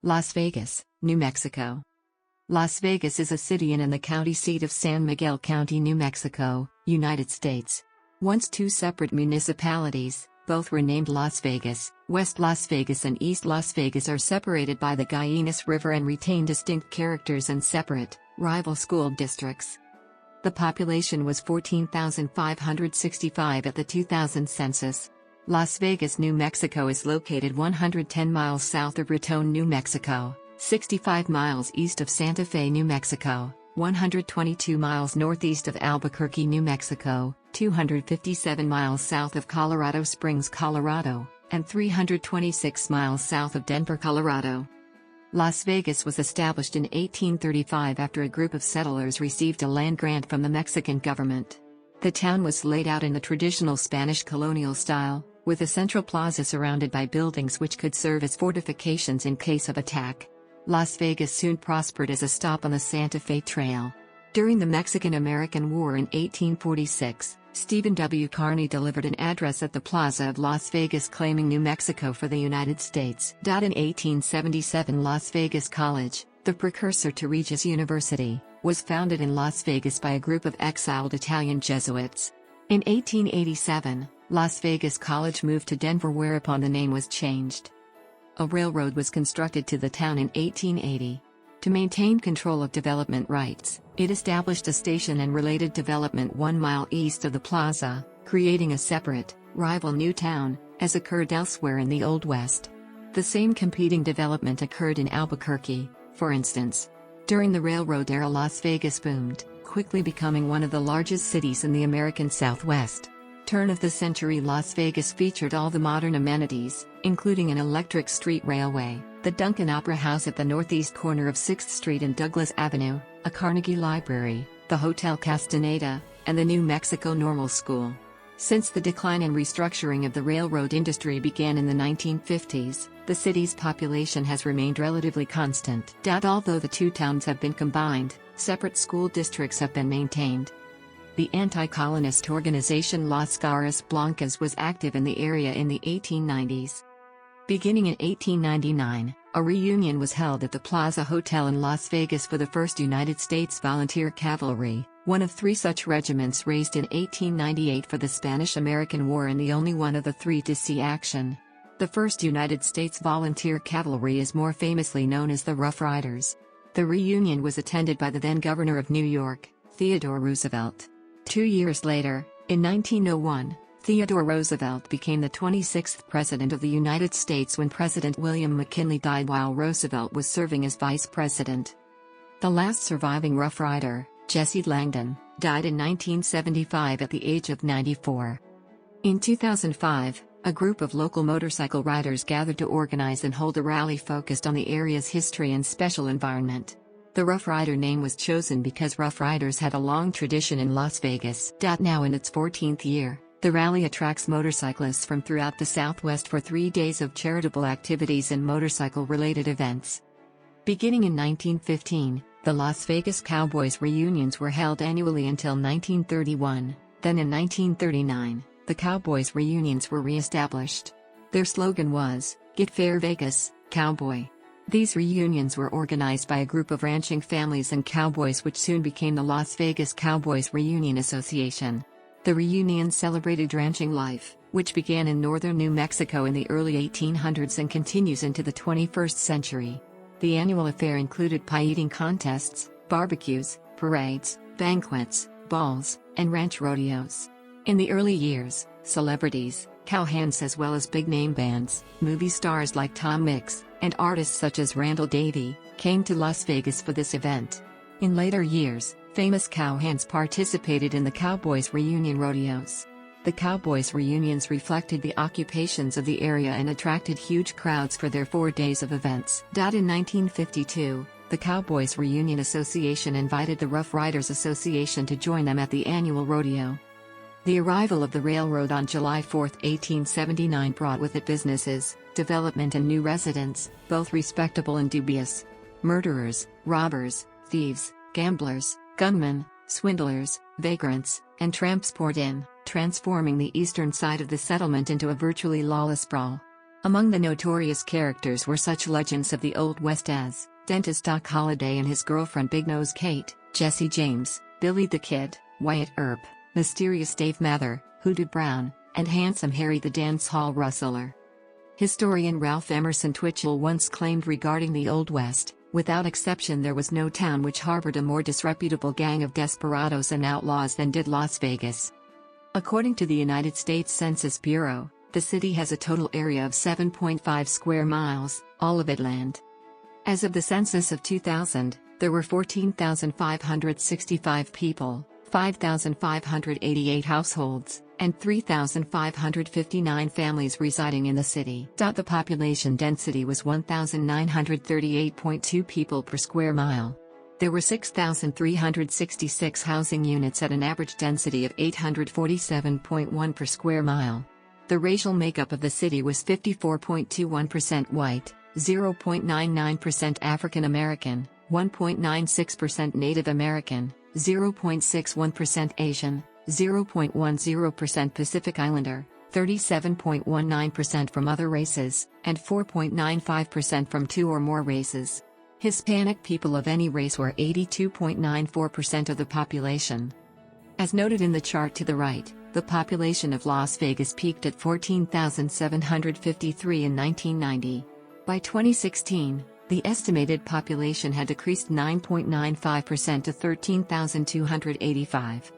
Las Vegas, New Mexico. Las Vegas is a city and the county seat of San Miguel County, New Mexico, United States. Once two separate municipalities, both were named Las Vegas. West Las Vegas and East Las Vegas are separated by the Gallinas River and retain distinct characters and separate, rival school districts. The population was 14,565 at the 2000 census. Las Vegas, New Mexico is located 110 miles south of Raton, New Mexico, 65 miles east of Santa Fe, New Mexico, 122 miles northeast of Albuquerque, New Mexico, 257 miles south of Colorado Springs, Colorado, and 326 miles south of Denver, Colorado. Las Vegas was established in 1835 after a group of settlers received a land grant from the Mexican government. The town was laid out in the traditional Spanish colonial style, with a central plaza surrounded by buildings which could serve as fortifications in case of attack. Las Vegas soon prospered as a stop on the Santa Fe Trail. During the Mexican-American War in 1846, Stephen W. Kearny delivered an address at the Plaza of Las Vegas claiming New Mexico for the United States. In 1877, Las Vegas College, the precursor to Regis University, was founded in Las Vegas by a group of exiled Italian Jesuits. In 1887, Las Vegas College moved to Denver, whereupon the name was changed. A railroad was constructed to the town in 1880. To maintain control of development rights, it established a station and related development 1 mile east of the plaza, creating a separate, rival new town, as occurred elsewhere in the Old West. The same competing development occurred in Albuquerque, for instance. During the railroad era, Las Vegas boomed, quickly becoming one of the largest cities in the American Southwest. Turn of the century, Las Vegas featured all the modern amenities, including an electric street railway, the Duncan Opera House at the northeast corner of 6th Street and Douglas Avenue, a Carnegie Library, the Hotel Castaneda, and the New Mexico Normal School. Since the decline and restructuring of the railroad industry began in the 1950s, the city's population has remained relatively constant. Although the two towns have been combined, separate school districts have been maintained. The anti-colonist organization Las Garras Blancas was active in the area in the 1890s. Beginning in 1899, a reunion was held at the Plaza Hotel in Las Vegas for the 1st United States Volunteer Cavalry, one of 3 such regiments raised in 1898 for the Spanish-American War and the only one of the 3 to see action. The 1st United States Volunteer Cavalry is more famously known as the Rough Riders. The reunion was attended by the then Governor of New York, Theodore Roosevelt. 2 years later, in 1901, Theodore Roosevelt became the 26th President of the United States when President William McKinley died while Roosevelt was serving as Vice President. The last surviving Rough Rider, Jesse Langdon, died in 1975 at the age of 94. In 2005, a group of local motorcycle riders gathered to organize and hold a rally focused on the area's history and special environment. The Rough Rider name was chosen because Rough Riders had a long tradition in Las Vegas. Now in its 14th year, the rally attracts motorcyclists from throughout the Southwest for 3 days of charitable activities and motorcycle-related events. Beginning in 1915, the Las Vegas Cowboys reunions were held annually until 1931, then in 1939, the Cowboys reunions were re-established. Their slogan was, "Get Fair Vegas, Cowboy." These reunions were organized by a group of ranching families and cowboys which soon became the Las Vegas Cowboys Reunion Association. The reunion celebrated ranching life, which began in northern New Mexico in the early 1800s and continues into the 21st century. The annual affair included pie-eating contests, barbecues, parades, banquets, balls, and ranch rodeos. In the early years, celebrities, cowhands as well as big-name bands, movie stars like Tom Mix, and artists such as Randall Davey, came to Las Vegas for this event. In later years, famous cowhands participated in the Cowboys reunion rodeos. The Cowboys reunions reflected the occupations of the area and attracted huge crowds for their 4 days of events. In 1952, the Cowboys Reunion Association invited the Rough Riders Association to join them at the annual rodeo. The arrival of the railroad on July 4, 1879 brought with it businesses, development and new residents, both respectable and dubious. Murderers, robbers, thieves, gamblers, gunmen, swindlers, vagrants, and tramps poured in, transforming the eastern side of the settlement into a virtually lawless brawl. Among the notorious characters were such legends of the Old West as Dentist Doc Holliday and his girlfriend Big Nose Kate, Jesse James, Billy the Kid, Wyatt Earp, Mysterious Dave Mather, Hoodoo Brown, and Handsome Harry the Dance Hall Rustler. Historian Ralph Emerson Twitchell once claimed regarding the Old West, "Without exception there was no town which harbored a more disreputable gang of desperados and outlaws than did Las Vegas." According to the United States Census Bureau, the city has a total area of 7.5 square miles, all of it land. As of the census of 2000, there were 14,565 people, 5,588 households, and 3,559 families residing in the city. The population density was 1,938.2 people per square mile. There were 6,366 housing units at an average density of 847.1 per square mile. The racial makeup of the city was 54.21% white, 0.99% African American, 1.96% Native American, 0.61% Asian, 0.10% Pacific Islander, 37.19% from other races, and 4.95% from two or more races. Hispanic people of any race were 82.94% of the population. As noted in the chart to the right, the population of Las Vegas peaked at 14,753 in 1990. By 2016, the estimated population had decreased 9.95% to 13,285.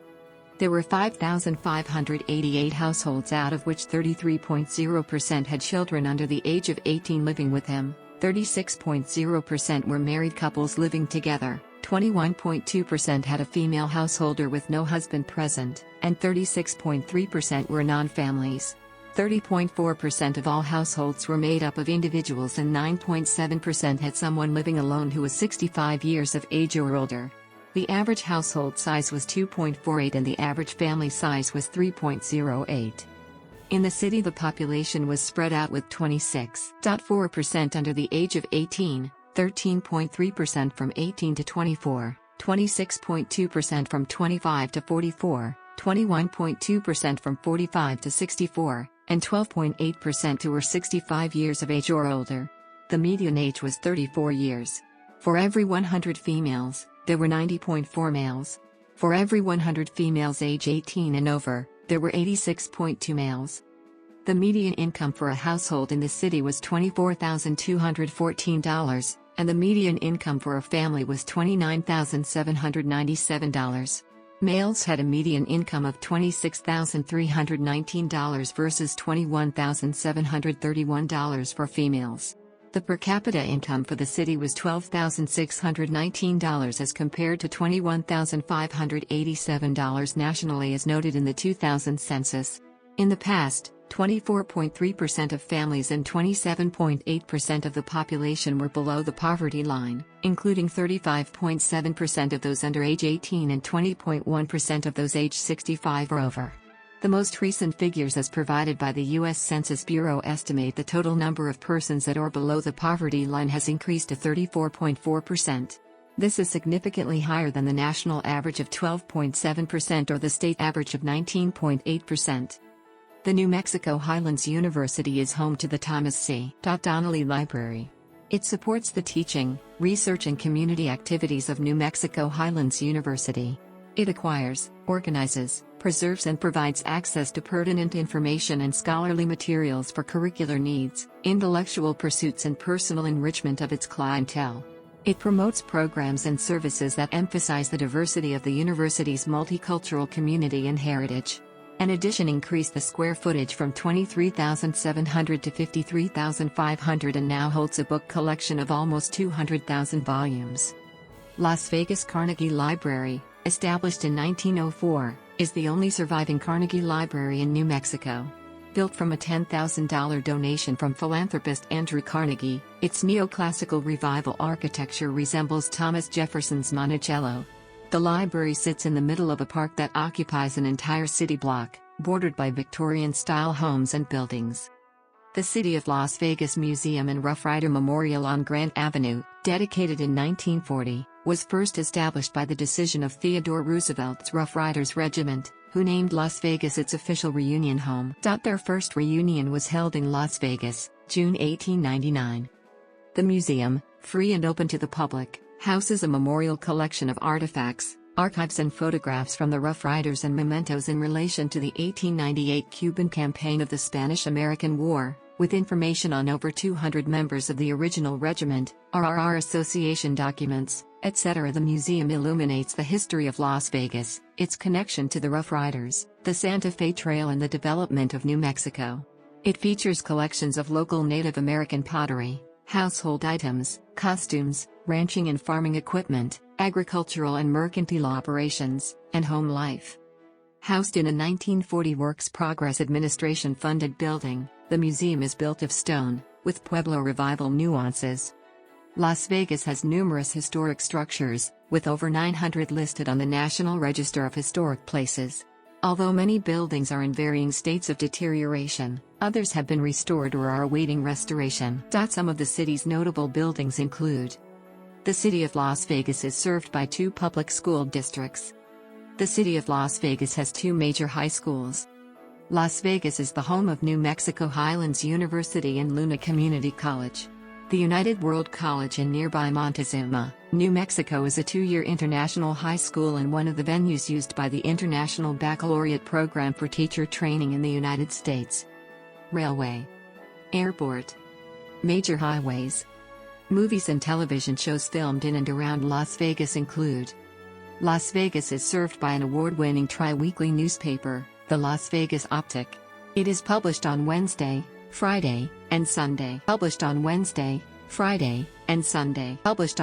There were 5,588 households, out of which 33.0% had children under the age of 18 living with them, 36.0% were married couples living together, 21.2% had a female householder with no husband present, and 36.3% were non-families. 30.4% of all households were made up of individuals and 9.7% had someone living alone who was 65 years of age or older. The average household size was 2.48 and the average family size was 3.08. In the city, the population was spread out with 26.4% under the age of 18, 13.3% from 18 to 24, 26.2% from 25 to 44, 21.2% from 45 to 64, and 12.8% who were 65 years of age or older. The median age was 34 years. For every 100 females, there were 90.4 males. For every 100 females age 18 and over, there were 86.2 males. The median income for a household in the city was $24,214, and the median income for a family was $29,797. Males had a median income of $26,319 versus $21,731 for females. The per capita income for the city was $12,619 as compared to $21,587 nationally, as noted in the 2000 census. In the past, 24.3% of families and 27.8% of the population were below the poverty line, including 35.7% of those under age 18 and 20.1% of those age 65 or over. The most recent figures as provided by the U.S. Census Bureau estimate the total number of persons at or below the poverty line has increased to 34.4%. This is significantly higher than the national average of 12.7% or the state average of 19.8%. The New Mexico Highlands University is home to the Thomas C. Donnelly Library. It supports the teaching, research and community activities of New Mexico Highlands University. It acquires, organizes, preserves and provides access to pertinent information and scholarly materials for curricular needs, intellectual pursuits and personal enrichment of its clientele. It promotes programs and services that emphasize the diversity of the university's multicultural community and heritage. An addition increased the square footage from 23,700 to 53,500 and now holds a book collection of almost 200,000 volumes. Las Vegas Carnegie Library, established in 1904, is the only surviving Carnegie Library in New Mexico. Built from a $10,000 donation from philanthropist Andrew Carnegie, its neoclassical revival architecture resembles Thomas Jefferson's Monticello. The library sits in the middle of a park that occupies an entire city block, bordered by Victorian-style homes and buildings. The City of Las Vegas Museum and Rough Rider Memorial on Grant Avenue, dedicated in 1940, was first established by the decision of Theodore Roosevelt's Rough Riders Regiment, who named Las Vegas its official reunion home. Their first reunion was held in Las Vegas, June 1899. The museum, free and open to the public, houses a memorial collection of artifacts, archives and photographs from the Rough Riders and mementos in relation to the 1898 Cuban campaign of the Spanish-American War, with information on over 200 members of the original regiment, RRR Association documents, etc. The museum illuminates the history of Las Vegas, its connection to the Rough Riders, the Santa Fe Trail and the development of New Mexico. It features collections of local Native American pottery, household items, costumes, ranching and farming equipment, agricultural and mercantile operations, and home life. Housed in a 1940 Works Progress Administration-funded building, the museum is built of stone, with Pueblo Revival nuances. Las Vegas has numerous historic structures, with over 900 listed on the National Register of Historic Places. Although many buildings are in varying states of deterioration, others have been restored or are awaiting restoration. Some of the city's notable buildings include: the City of Las Vegas is served by 2 public school districts. The City of Las Vegas has 2 major high schools. Las Vegas is the home of New Mexico Highlands University and Luna Community College. The United World College in nearby Montezuma, New Mexico is a 2-year international high school and one of the venues used by the International Baccalaureate Program for teacher training in the United States. Railway. Airport. Major highways. Movies and television shows filmed in and around Las Vegas include: Las Vegas is served by an award-winning tri-weekly newspaper, the Las Vegas Optic. It is published on Wednesday, Friday, and Sunday. Published on Wednesday, Friday, and Sunday. Published